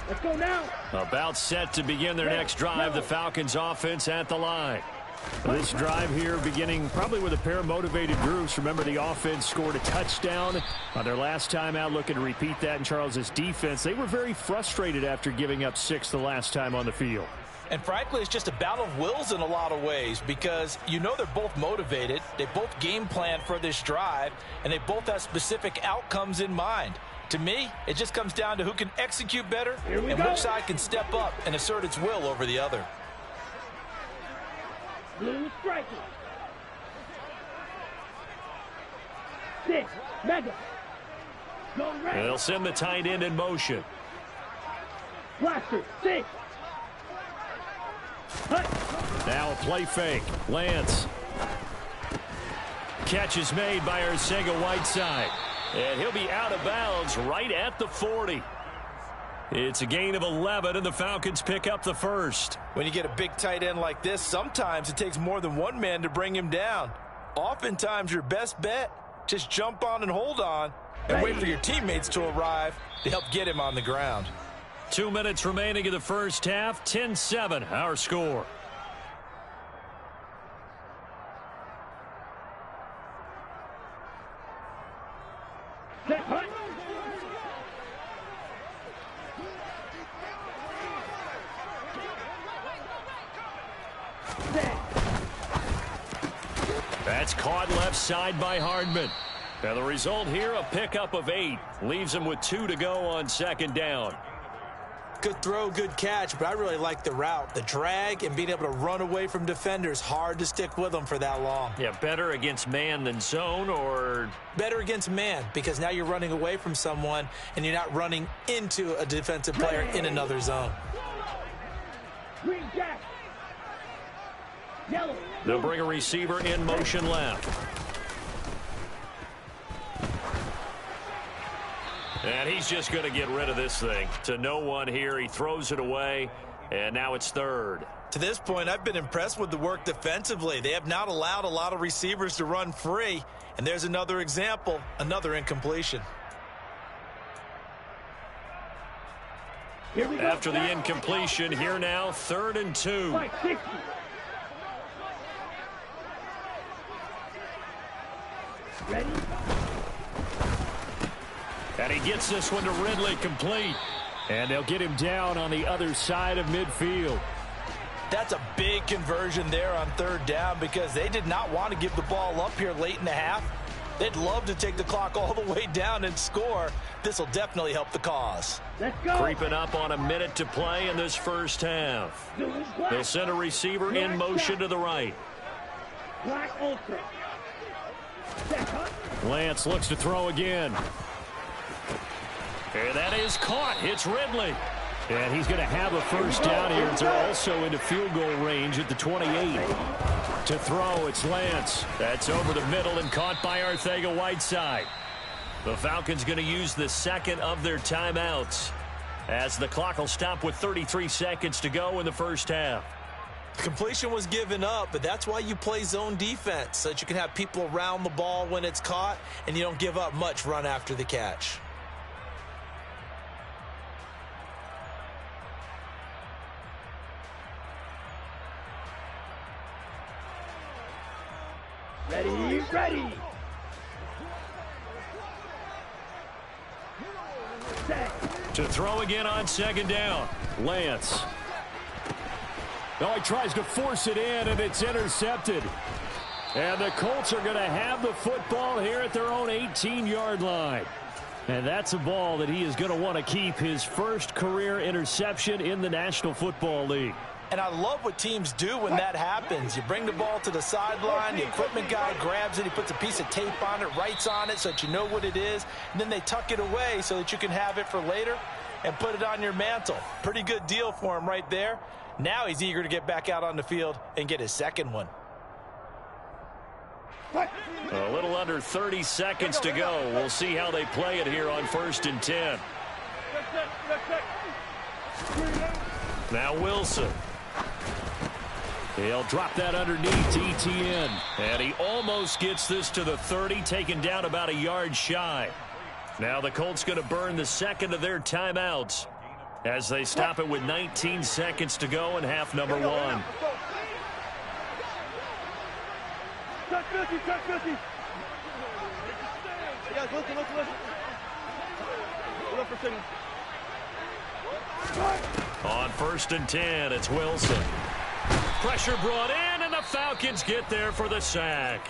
Let's go now. About set to begin their next drive, the Falcons offense at the line. This drive here beginning probably with a pair of motivated groups. Remember, the offense scored a touchdown on their last time out, looking to repeat that in Charles's defense. They were very frustrated after giving up 6 the last time on the field. And frankly, it's just a battle of wills in a lot of ways because you know they're both motivated. They both game plan for this drive, and they both have specific outcomes in mind. To me, it just comes down to who can execute better and which side can step up and assert its will over the other. Blue striker. 6. Mega. Go red. They'll send the tight end in motion. Blaster. 6. Now a play fake. Lance. Catch is made by Arcega-Whiteside. And he'll be out of bounds right at the 40. It's a gain of 11, and the Falcons pick up the first. When you get a big tight end like this, sometimes it takes more than one man to bring him down. Oftentimes, your best bet, just jump on and hold on and wait for your teammates to arrive to help get him on the ground. 2 minutes remaining in the first half. 10-7, our score. That's caught left side by Hardman. And the result here, a pickup of 8. Leaves him with 2 to go on second down. Good throw, good catch, but I really like the route. The drag and being able to run away from defenders. Hard to stick with them for that long. Yeah, better against man than zone, or? Better against man, because now you're running away from someone and you're not running into a defensive player in another zone. Green jack. Yellow. They'll bring a receiver in motion left. And he's just going to get rid of this thing. To no one here. He throws it away, and now it's third. To this point, I've been impressed with the work defensively. They have not allowed a lot of receivers to run free. And there's another example, another incompletion. After the incompletion, here now, 3rd and 2. Ready? And he gets this one to Ridley, complete. And they'll get him down on the other side of midfield. That's a big conversion there on 3rd down because they did not want to give the ball up here late in the half. They'd love to take the clock all the way down and score. This will definitely help the cause. Let's go. Creeping up on a minute to play in this first half. They'll send a receiver in motion to the right. Black ultra. Lance looks to throw again. And that is caught. It's Ridley. And he's going to have a first down here. They're also into field goal range at the 28. To throw, it's Lance. That's over the middle and caught by Arcega-Whiteside. The Falcons going to use the second of their timeouts as the clock will stop with 33 seconds to go in the first half. Completion was given up, but that's why you play zone defense, so that you can have people around the ball when it's caught and you don't give up much run after the catch. Ready, ready. To throw again on second down. Lance. No, he tries to force it in, and it's intercepted. And the Colts are going to have the football here at their own 18-yard line. And that's a ball that he is going to want to keep, his first career interception in the National Football League. And I love what teams do when that happens. You bring the ball to the sideline, the equipment guy grabs it, he puts a piece of tape on it, writes on it so that you know what it is, and then they tuck it away so that you can have it for later and put it on your mantle. Pretty good deal for him right there. Now he's eager to get back out on the field and get his second one. A little under 30 seconds to go. We'll see how they play it here on 1st and 10. Now Wilson. He'll drop that underneath to ETN. And he almost gets this to the 30, taken down about a yard shy. Now the Colts going to burn the second of their timeouts. as they stop it with 19 seconds to go in half number one. Touch 50, touch 50. Guys, listen. Look for signal. On 1st and 10, it's Wilson. Pressure brought in, and the Falcons get there for the sack.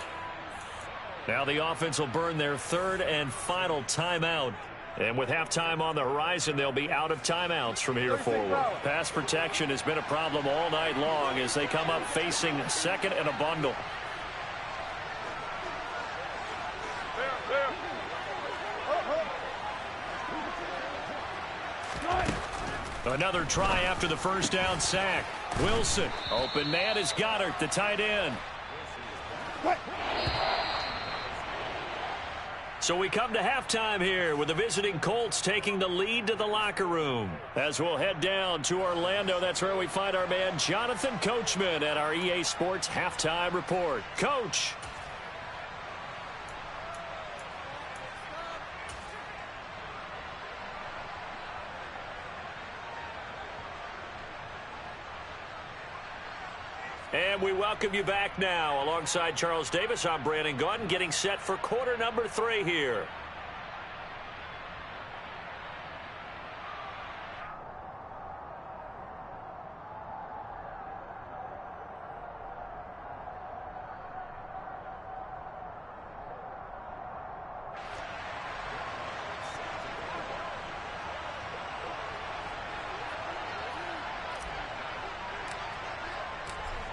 Now the offense will burn their 3rd and final timeout. And with halftime on the horizon, they'll be out of timeouts from here forward. Pass protection has been a problem all night long as they come up facing 2nd and a bundle. Another try after the first down sack. Wilson, open man is Goddard, the tight end. So we come to halftime here with the visiting Colts taking the lead to the locker room. As we'll head down to Orlando, that's where we find our man Jonathan Coachman at our EA Sports Halftime Report. Coach. And we welcome you back now. Alongside Charles Davis, I'm Brandon Gaudin, getting set for quarter number 3 here.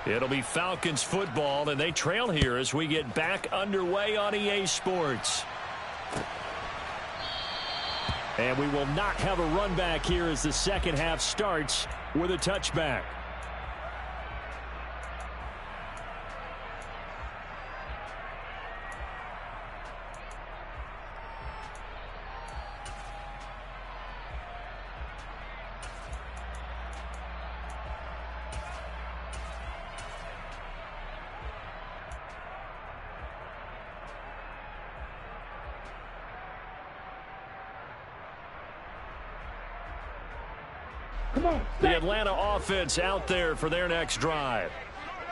It'll be Falcons football, and they trail here as we get back underway on EA Sports. And we will not have a run back here as the second half starts with a touchback. The Atlanta offense out there for their next drive.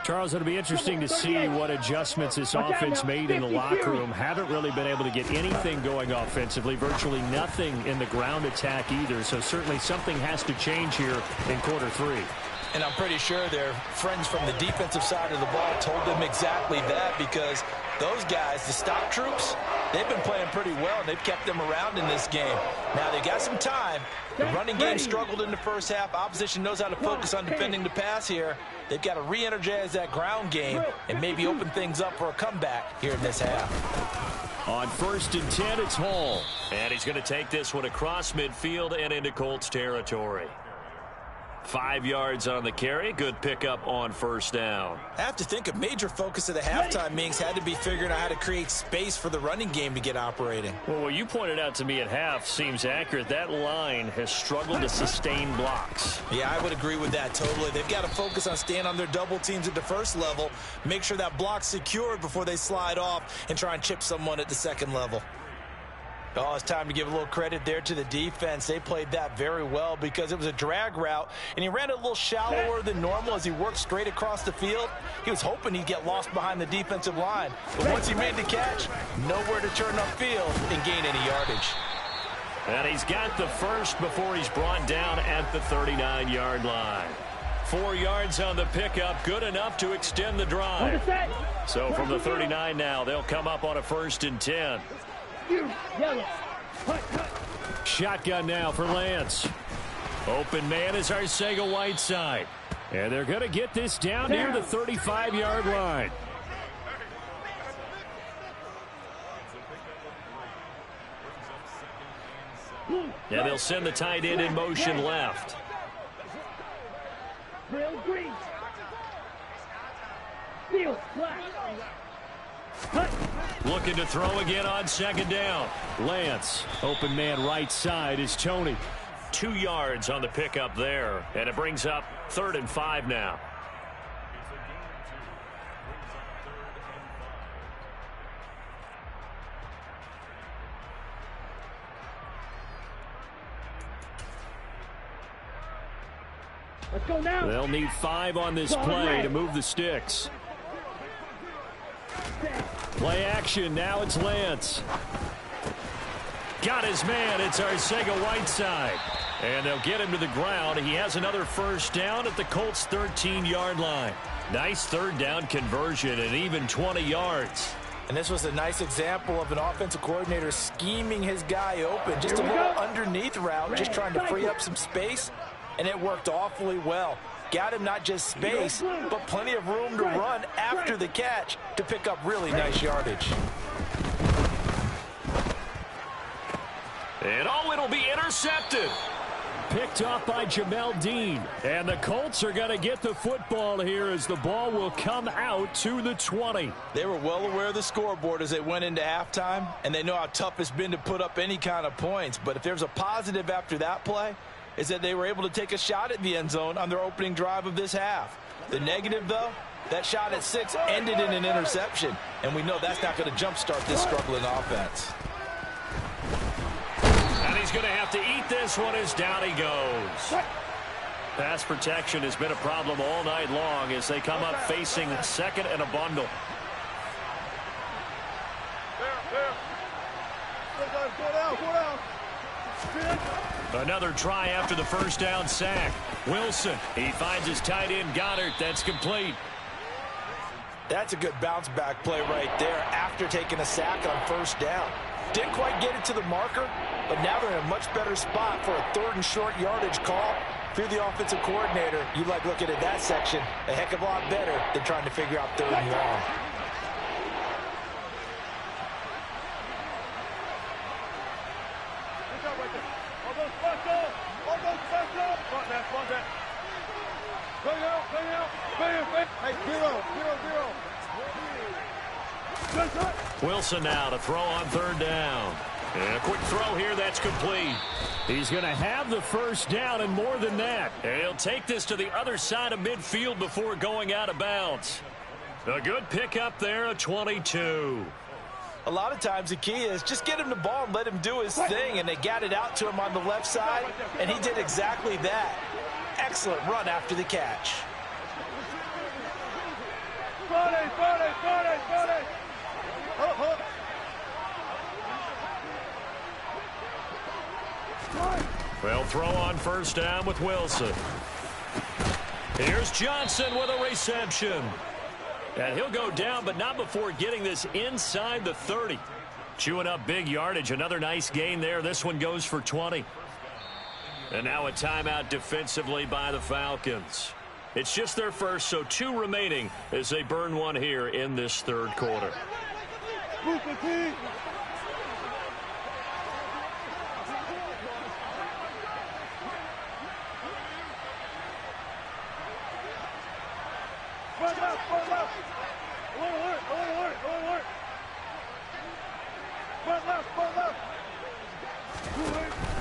Charles, it'll be interesting to see what adjustments this offense made in the locker room. Haven't really been able to get anything going offensively, virtually nothing in the ground attack either. So certainly something has to change here in quarter 3. And I'm pretty sure their friends from the defensive side of the ball told them exactly that, because those guys, the stop troops, they've been playing pretty well, and they've kept them around in this game. Now, they got some time. The running game struggled in the first half. Opposition knows how to focus on defending the pass here. They've got to re-energize that ground game and maybe open things up for a comeback here in this half. On 1st and 10, it's Hall. And he's going to take this one across midfield and into Colts territory. 5 yards on the carry. Good pickup on first down. I have to think a major focus of the halftime meetings had to be figuring out how to create space for the running game to get operating. Well, what you pointed out to me at half seems accurate. That line has struggled to sustain blocks. Yeah, I would agree with that totally. They've got to focus on staying on their double teams at the first level, make sure that block's secured before they slide off and try and chip someone at the second level. Oh, it's time to give a little credit there to the defense. They played that very well because it was a drag route, and he ran it a little shallower than normal as he worked straight across the field. He was hoping he'd get lost behind the defensive line. But once he made the catch, nowhere to turn upfield and gain any yardage. And he's got the first before he's brought down at the 39-yard line. 4 yards on the pickup, good enough to extend the drive. So from the 39 now, they'll come up on a 1st and 10. Shotgun now for Lance. Open man is Arcega-Whiteside. And they're going to get this down near the 35-yard line. And they'll send the tight end in motion left. Looking to throw again on 2nd down. Lance, open man right side is Tony. 2 yards on the pickup there, and it brings up 3rd and 5 now. Let's go now. They'll need 5 on this play to move the sticks. Play action. Now it's Lance. Got his man. It's Arcega-Whiteside. And they'll get him to the ground. He has another first down at the Colts' 13-yard line. Nice third down conversion and even 20 yards. And this was a nice example of an offensive coordinator scheming his guy open. Just a little underneath route, just trying to free up some space. And it worked awfully well. Got him not just space, but plenty of room to run after the catch to pick up really nice yardage. And it'll be intercepted. Picked off by Jamel Dean. And the Colts are going to get the football here as the ball will come out to the 20. They were well aware of the scoreboard as they went into halftime, and they know how tough it's been to put up any kind of points. But if there's a positive after that play, is that they were able to take a shot at the end zone on their opening drive of this half. The negative, though, that shot at 6 ended in an interception, and we know that's not going to jumpstart this struggling offense. And he's going to have to eat this one as down he goes. Pass protection has been a problem all night long as they come up facing second and a bundle. Another try after the first down sack. Wilson, he finds his tight end Goddard. That's complete. That's a good bounce back play right there after taking a sack on first down. Didn't quite get it to the marker, but now they're in a much better spot for a 3rd and short yardage call. If you're the offensive coordinator, you like looking at that section a heck of a lot better than trying to figure out 3rd and long. Wilson now to throw on 3rd down. And a quick throw here, that's complete. He's going to have the first down and more than that. And he'll take this to the other side of midfield before going out of bounds. A good pickup there, a 22. A lot of times the key is just get him the ball and let him do his thing, and they got it out to him on the left side, and he did exactly that. Excellent run after the catch. Well, throw on first down with Wilson. Here's Johnson with a reception. And he'll go down, but not before getting this inside the 30. Chewing up big yardage. Another nice gain there. This one goes for 20. And now a timeout defensively by the Falcons. It's just their first, so 2 remaining as they burn one here in this 3rd quarter.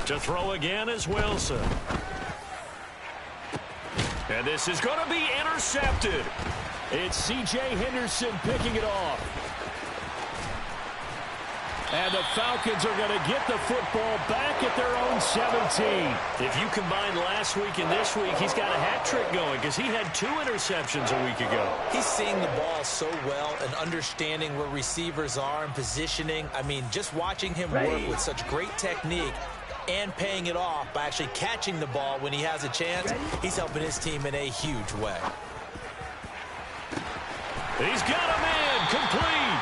To throw again is Wilson. And this is going to be intercepted. It's C.J. Henderson picking it off. And the Falcons are going to get the football back at their own 17. If you combine last week and this week, he's got a hat trick going because he had 2 interceptions a week ago. He's seeing the ball so well and understanding where receivers are and positioning. I mean, just watching him work with such great technique and paying it off by actually catching the ball when he has a chance, he's helping his team in a huge way. He's got him in, complete.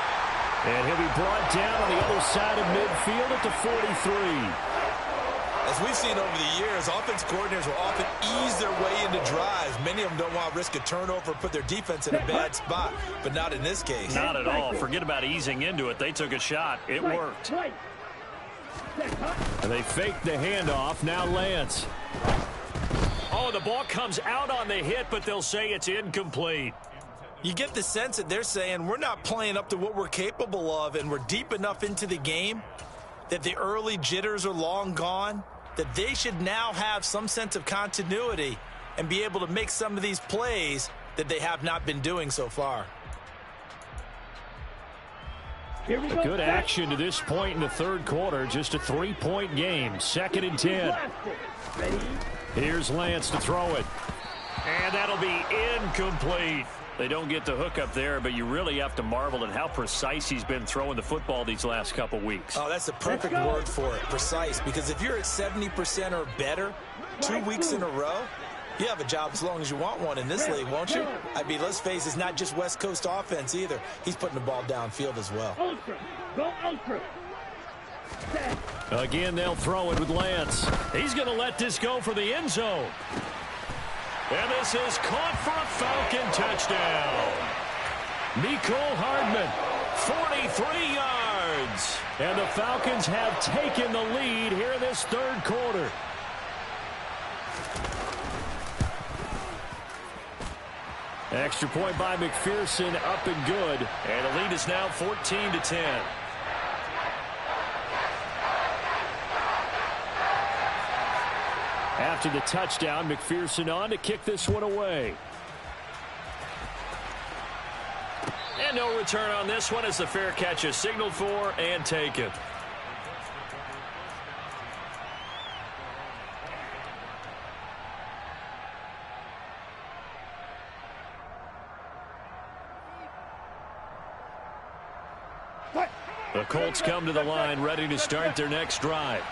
And he'll be brought down on the other side of midfield at the 43. As we've seen over the years, offense coordinators will often ease their way into drives. Many of them don't want to risk a turnover, put their defense in a bad spot, but not in this case. Not at all. Forget about easing into it. They took a shot. It worked. And they faked the handoff. Now Lance. Oh, the ball comes out on the hit, but they'll say it's incomplete. You get the sense that they're saying we're not playing up to what we're capable of, and we're deep enough into the game that the early jitters are long gone, that they should now have some sense of continuity and be able to make some of these plays that they have not been doing so far. A good action to this point in the 3rd quarter. Just a 3-point game. 2nd and 10. Here's Lance to throw it. And that'll be incomplete. They don't get the hook up there, but you really have to marvel at how precise he's been throwing the football these last couple weeks. Oh, that's the perfect word for it, precise, because if you're at 70% or better 2 weeks in a row, you have a job as long as you want one in this league, won't you? I mean, let's face it, it's not just West Coast offense either. He's putting the ball downfield as well. Ultra. Go ultra. Again, they'll throw it with Lance. He's going to let this go for the end zone. And this is caught for a Falcon touchdown. Mecole Hardman, 43 yards. And the Falcons have taken the lead here in this third quarter. Extra point by McPherson, up and good. And the lead is now 14-10. After the touchdown, McPherson on to kick this one away. And no return on this one as the fair catch is signaled for and taken. The Colts come to the line ready to start their next drive.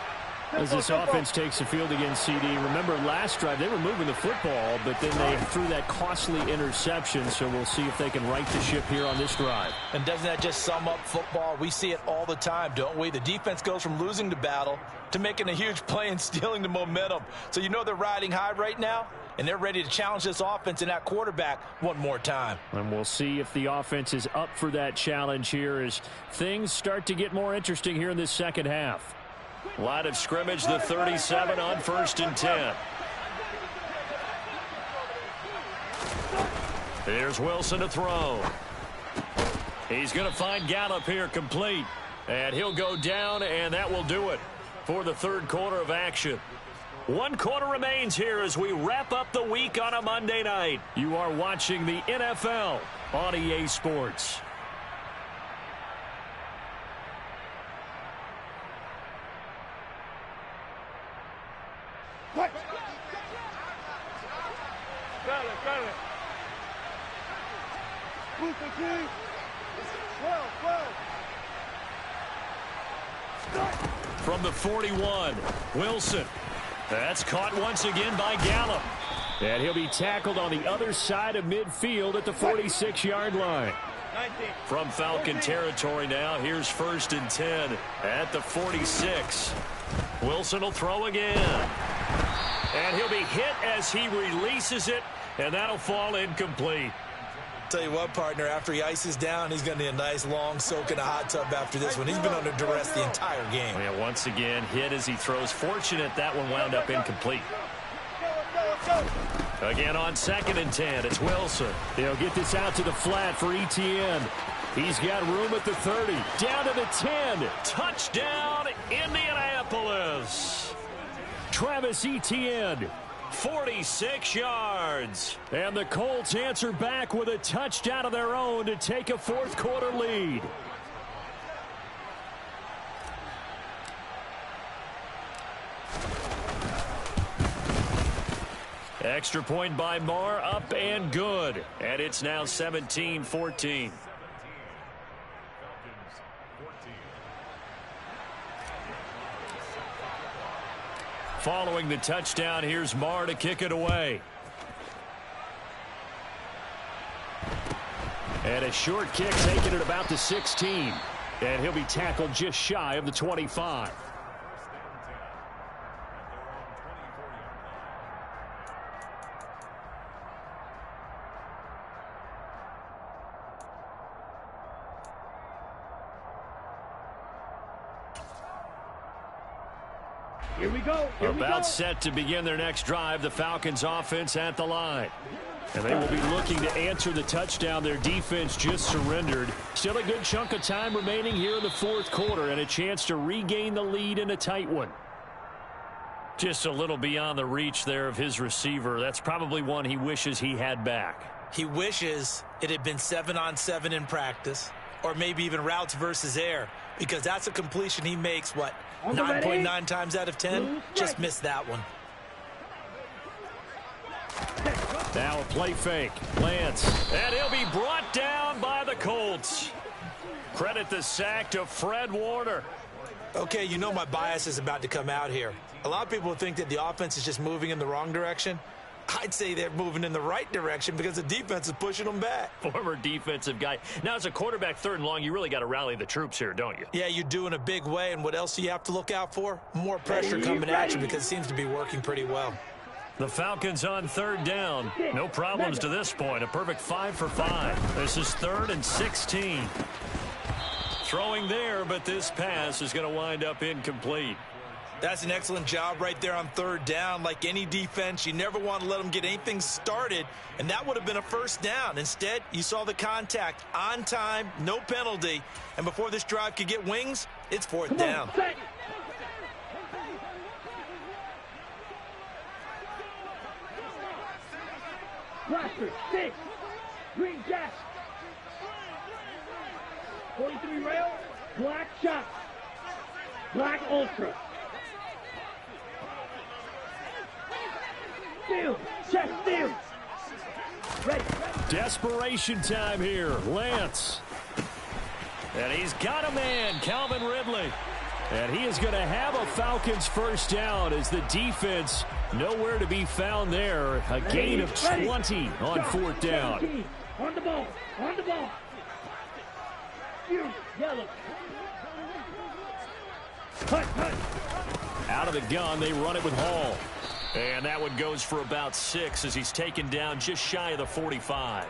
As this offense takes the field against CD, remember last drive they were moving the football, but then they threw that costly interception, so we'll see if they can right the ship here on this drive. And doesn't that just sum up football? We see it all the time, don't we? The defense goes from losing the battle to making a huge play and stealing the momentum. So you know they're riding high right now, and they're ready to challenge this offense and that quarterback one more time. And we'll see if the offense is up for that challenge here as things start to get more interesting here in this second half. Line of scrimmage, the 37 on 1st and 10. Here's Wilson to throw. He's going to find Gallup here complete. And he'll go down, and that will do it for the third quarter of action. 1 quarter remains here as we wrap up the week on a Monday night. You are watching the NFL on EA Sports. Got it. Move the key. From the 41, Wilson. That's caught once again by Gallup. And he'll be tackled on the other side of midfield at the 46-yard line. From Falcon territory now, here's 1st and 10 at the 46. Wilson will throw again. And he'll be hit as he releases it, and that'll fall incomplete. Tell you what, partner, after he ices down, he's going to need a nice long soak in a hot tub after this one. He's been under duress the entire game. Yeah, once again, hit as he throws. Fortunate that one wound up incomplete. Again on 2nd and 10, it's Wilson. They'll get this out to the flat for Etienne. He's got room at the 30, down to the 10. Touchdown, Indianapolis. Travis Etienne, 46 yards. And the Colts answer back with a touchdown of their own to take a fourth quarter lead. Extra point by Marr, up and good. And it's now 17-14. Following the touchdown, here's Marr to kick it away. And a short kick taken at about the 16. And he'll be tackled just shy of the 25. Here we go. About set to begin their next drive, the Falcons offense at the line. And they will be looking to answer the touchdown their defense just surrendered. Still a good chunk of time remaining here in the fourth quarter and a chance to regain the lead in a tight one. Just a little beyond the reach there of his receiver. That's probably one he wishes he had back. He wishes it had been 7-on-7 in practice, or maybe even routes versus air, because that's a completion he makes, 9.9 times out of 10? Just missed that one. Now a play fake. Lance. And he'll be brought down by the Colts. Credit the sack to Fred Warner. Okay, you know my bias is about to come out here. A lot of people think that the offense is just moving in the wrong direction. I'd say they're moving in the right direction because the defense is pushing them back. Former defensive guy. Now, as a quarterback, 3rd and long, you really got to rally the troops here, don't you? Yeah, you do in a big way. And what else do you have to look out for? More pressure coming at you because it seems to be working pretty well. The Falcons on 3rd down. No problems to this point. A perfect 5 for 5. This is 3rd and 16. Throwing there, but this pass is going to wind up incomplete. That's an excellent job right there on 3rd down. Like any defense, you never want to let them get anything started, and that would have been a 1st down. Instead, you saw the contact on time, no penalty, and before this drive could get wings, it's 4th down. Blaster, 6. Green jack. 43 rail. Black shot. Black ultra. Steal. Check steal. Ready. Desperation time here. Lance. And he's got a man, Calvin Ridley. And he is going to have a Falcons 1st down as the defense nowhere to be found there. A gain of 20 on 4th down. On the ball. On the ball. Yellow. Cut. Out of the gun, they run it with Hall. And that one goes for about 6 as he's taken down just shy of the 45.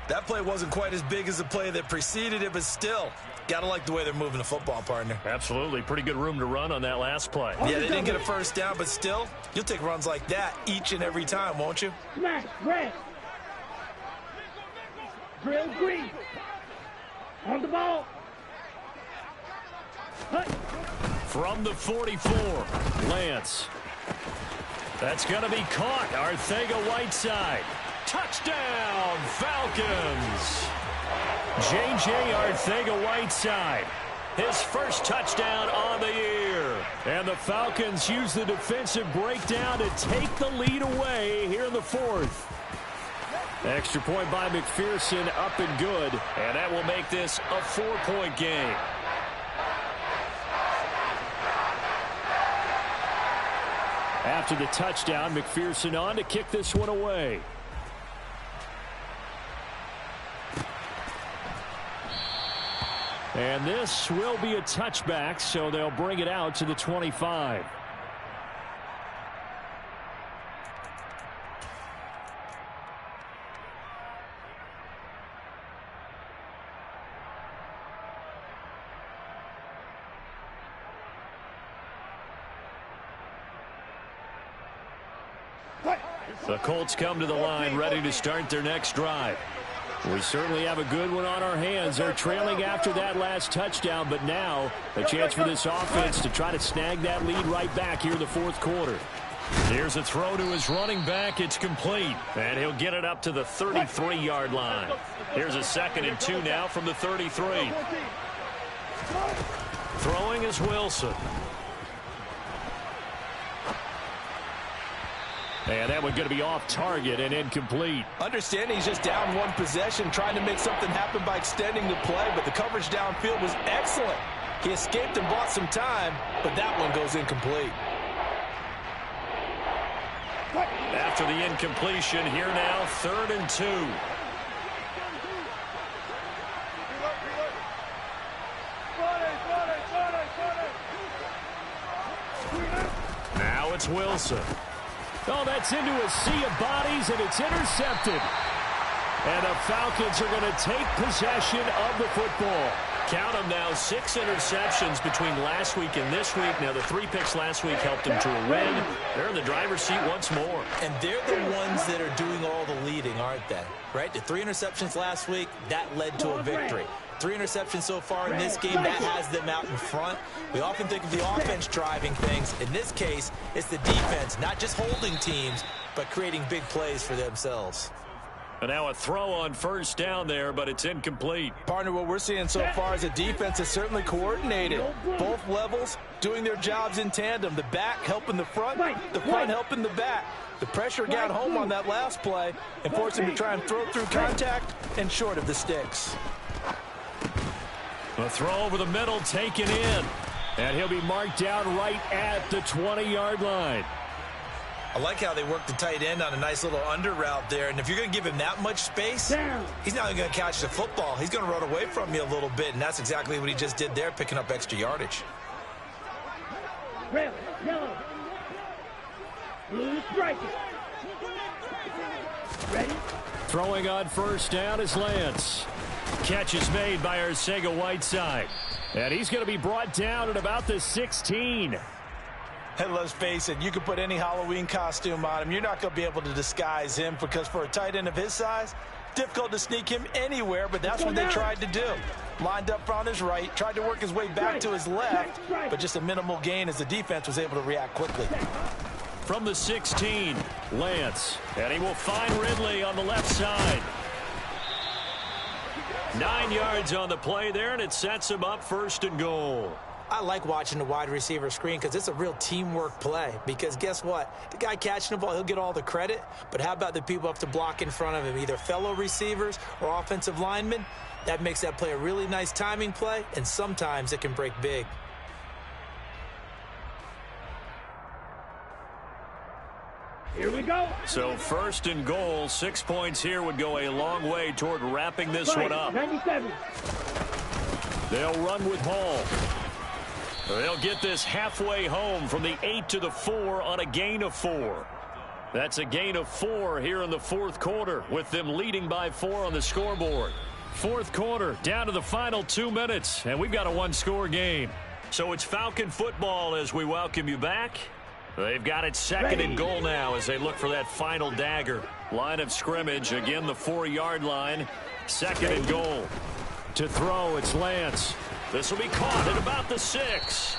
That play wasn't quite as big as the play that preceded it, but still, gotta like the way they're moving the football, partner. Absolutely. Pretty good room to run on that last play. Yeah, they didn't get a 1st down, but still, you'll take runs like that each and every time, won't you? Smash, red. Drill green. On the ball. Cut. From the 44, Lance. That's going to be caught. Arcega-Whiteside. Touchdown, Falcons. J.J. Arcega-Whiteside. His 1st touchdown on the year. And the Falcons use the defensive breakdown to take the lead away here in the 4th. Extra point by McPherson, up and good. And that will make this a 4-point game. After the touchdown, McPherson on to kick this one away. And this will be a touchback, so they'll bring it out to the 25. The Colts come to the line ready to start their next drive. We certainly have a good one on our hands. They're trailing after that last touchdown, but now a chance for this offense to try to snag that lead right back here in the 4th quarter. Here's a throw to his running back. It's complete, and he'll get it up to the 33-yard line. Here's a 2nd and 2 now from the 33. Throwing is Wilson. And that one's going to be off target and incomplete. Understanding he's just down 1 possession, trying to make something happen by extending the play, but the coverage downfield was excellent. He escaped and bought some time, but that one goes incomplete. After the incompletion, here now, 3rd and 2. Now it's Wilson. Oh, that's into a sea of bodies, and it's intercepted. And the Falcons are going to take possession of the football. Count them now, 6 interceptions between last week and this week. Now, the 3 picks last week helped them to a win. They're in the driver's seat once more. And they're the ones that are doing all the leading, aren't they? Right? The 3 interceptions last week, that led to a victory. 3 interceptions so far in this game, that has them out in front. We often think of the offense driving things. In this case, it's the defense, not just holding teams, but creating big plays for themselves. And now a throw on first down there, but it's incomplete. Partner, what we're seeing so far is the defense is certainly coordinated. Both levels doing their jobs in tandem. The back helping the front helping the back. The pressure got home on that last play and forced him to try and throw through contact and short of the sticks. A throw over the middle taken in. And he'll be marked down right at the 20-yard line. I like how they work the tight end on a nice little under route there. And if you're going to give him that much space, he's not going to catch the football. He's going to run away from you a little bit, and that's exactly what he just did there, picking up extra yardage. Red, yellow, blue striker. Ready? Throwing on first down is Lance. Catch is made by Arcega-Whiteside. And he's going to be brought down at about the 16. And let's face it, you can put any Halloween costume on him. You're not going to be able to disguise him because for a tight end of his size, difficult to sneak him anywhere, but that's what they tried to do. Lined up on his right, tried to work his way back to his left, but just a minimal gain as the defense was able to react quickly. From the 16, Lance. And he will find Ridley on the left side. 9 yards on the play there, and it sets him up first and goal. I like watching the wide receiver screen because it's a real teamwork play. Because guess what? The guy catching the ball, he'll get all the credit. But how about the people up to block in front of him, either fellow receivers or offensive linemen? That makes that play a really nice timing play, and sometimes it can break big. Here we go. So first and goal, 6 points here would go a long way toward wrapping this one up. 97. They'll run with Hall. They'll get this halfway home from the 8 to the 4 on a gain of 4. That's a gain of 4 here in the fourth quarter with them leading by 4 on the scoreboard. Fourth quarter, down to the final 2 minutes, and we've got a one-score game. So it's Falcon football as we welcome you back. They've got it second and goal now as they look for that final dagger. Line of scrimmage, again the 4-yard line. Second and goal. To throw, it's Lance. This will be caught at about the 6.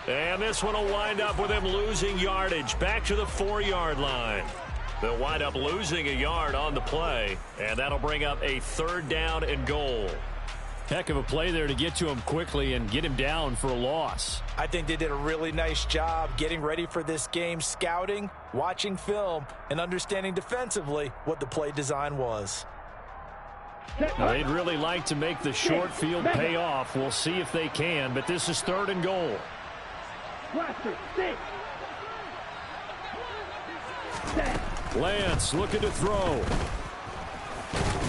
And this one will wind up with him losing yardage back to the 4-yard line. They'll wind up losing a yard on the play, and that'll bring up a third down and goal. Heck of a play there to get to him quickly and get him down for a loss. I think they did a really nice job getting ready for this game, scouting, watching film, and understanding defensively what the play design was. They'd really like to make the short field pay off. We'll see if they can, but this is third and goal. Lance looking to throw.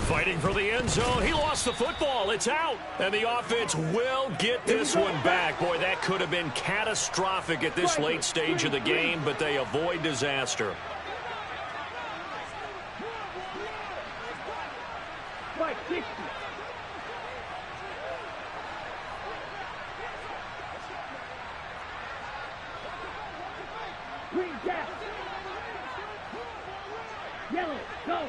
Fighting for the end zone. He lost the football. It's out. And the offense will get this one back. Boy, that could have been catastrophic at this late stage of the game, but they avoid disaster. Right, 60. Green down. Yellow, go.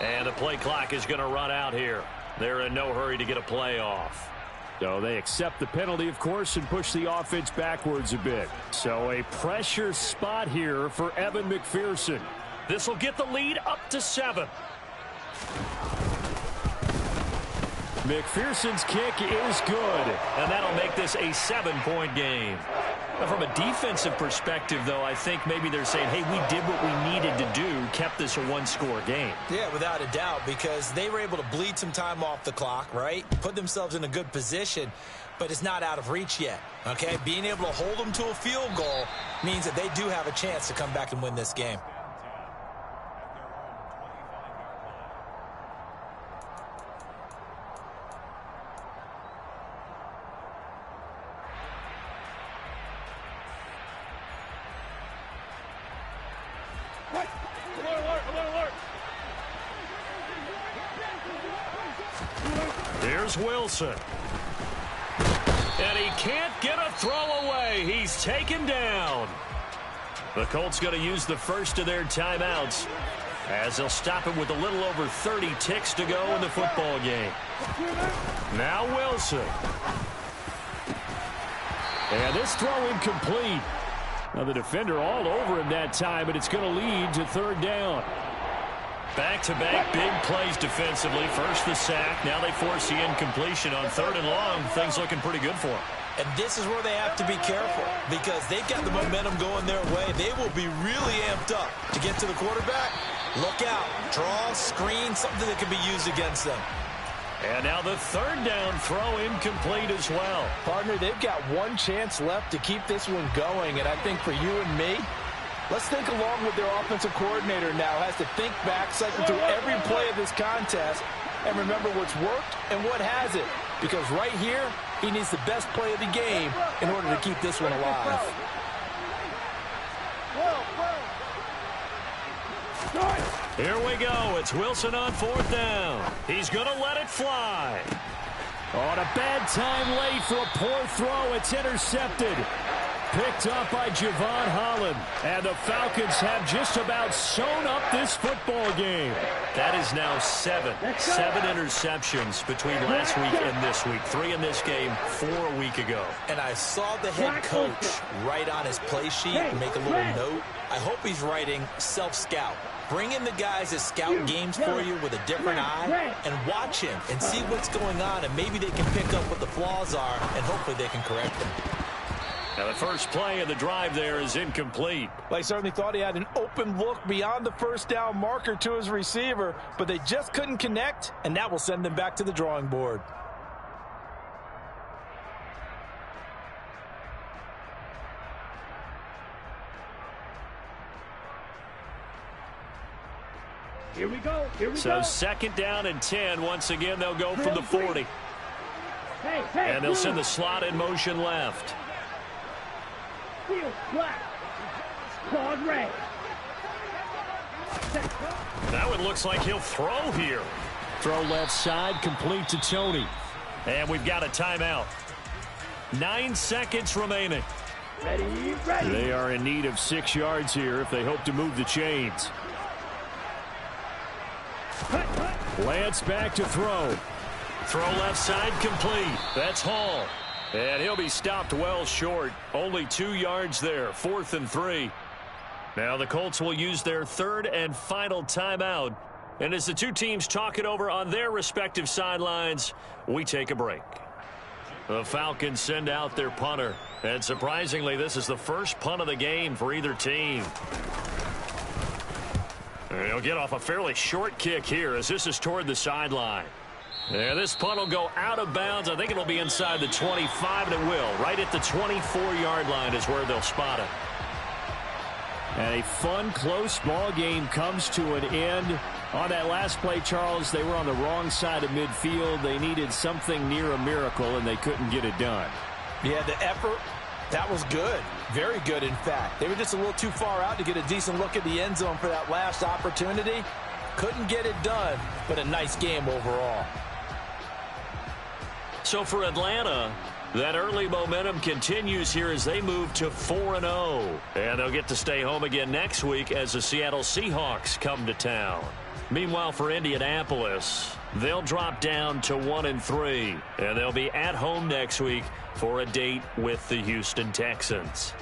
And the play clock is going to run out here. They're in no hurry to get a play off. So they accept the penalty, of course, and push the offense backwards a bit. So a pressure spot here for Evan McPherson. This will get the lead up to 7. McPherson's kick is good, and that'll make this a 7-point game. Now, from a defensive perspective, though, I think maybe they're saying, hey, we did what we needed to do, kept this a one-score game. Yeah, without a doubt, because they were able to bleed some time off the clock, right? Put themselves in a good position, but it's not out of reach yet, okay? Being able to hold them to a field goal means that they do have a chance to come back and win this game. Here's Wilson. And he can't get a throw away. He's taken down. The Colts going to use the first of their timeouts as they'll stop him with a little over 30 ticks to go in the football game. Now Wilson. And this throw incomplete. Now the defender all over him that time, but it's going to lead to third down. Back-to-back big plays defensively. First the sack. Now they force the incompletion on third and long. Things looking pretty good for them. And this is where they have to be careful because they've got the momentum going their way. They will be really amped up to get to the quarterback. Look out. Draw, screen, something that can be used against them. And now the third down throw incomplete as well. Partner, they've got one chance left to keep this one going. And I think for you and me, let's think along with their offensive coordinator now. Has to think back, cycle through every play of this contest, and remember what's worked and what hasn't. Because right here, he needs the best play of the game in order to keep this one alive. Here we go. It's Wilson on fourth down. He's going to let it fly. On a bad time late for a poor throw. It's intercepted. Picked up by Javon Holland. And the Falcons have just about sewn up this football game. That is now seven interceptions between last week and this week. 3 in this game, 4 a week ago. And I saw the head coach write on his play sheet and make a little note. I hope he's writing self-scout. Bring in the guys that scout games for you with a different eye and watch him and see what's going on, and maybe they can pick up what the flaws are, and hopefully they can correct them. Now the first play of the drive there is incomplete. They certainly thought he had an open look beyond the first down marker to his receiver, but they just couldn't connect, and that will send them back to the drawing board. Here we go. So second down and 10. Once again, they'll go from the 40. And they'll send the slot in motion left. Field black. Quad red. That one looks like he'll throw here. Throw left side, complete to Tony. And we've got a timeout. 9 seconds remaining. Ready. They are in need of 6 yards here if they hope to move the chains. Lance back to throw. Throw left side complete. That's Hall. And he'll be stopped well short. Only 2 yards there. 4th and 3. Now the Colts will use their third and final timeout. And as the two teams talk it over on their respective sidelines, we take a break. The Falcons send out their punter. And surprisingly, this is the first punt of the game for either team. And he'll get off a fairly short kick here as this is toward the sideline. And this punt will go out of bounds. I think it'll be inside the 25, and it will. Right at the 24-yard line is where they'll spot it. And a fun, close ball game comes to an end. On that last play, Charles, they were on the wrong side of midfield. They needed something near a miracle, and they couldn't get it done. Yeah, the effort, that was good. Very good, in fact. They were just a little too far out to get a decent look at the end zone for that last opportunity. Couldn't get it done, but a nice game overall. So for Atlanta, that early momentum continues here as they move to 4-0. And they'll get to stay home again next week as the Seattle Seahawks come to town. Meanwhile, for Indianapolis, they'll drop down to 1-3. And they'll be at home next week for a date with the Houston Texans.